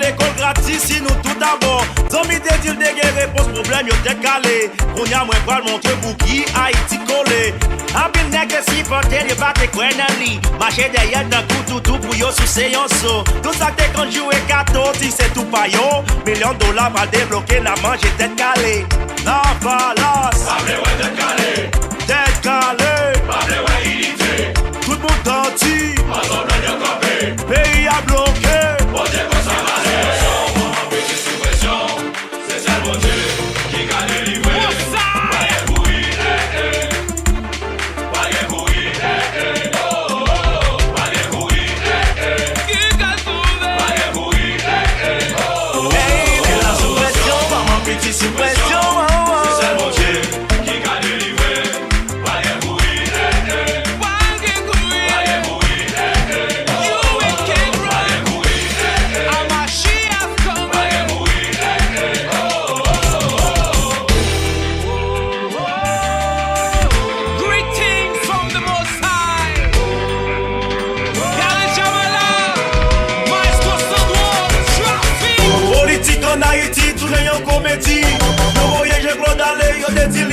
L'école gratis si nous tout d'abord. Zombie dit-il des réponses problème yo t'es calé. On y a moins pas le montre pour qui Haïti collé. Habil nèg si porter les batte Grenali. Marcher derrière dans tout pour yo sous séance. Tout ça t'es quand jouer 14 c'est tout pas yo. Millions de dollars va débloquer la manger tête calé. La balance. Pable ouais tête calé. Tête calé. Pable ouais ilité. Tout le monde danti. Ensemble on y campé. Pays a bloqué. Comédie, nous voyons Claude Allé, yo te dit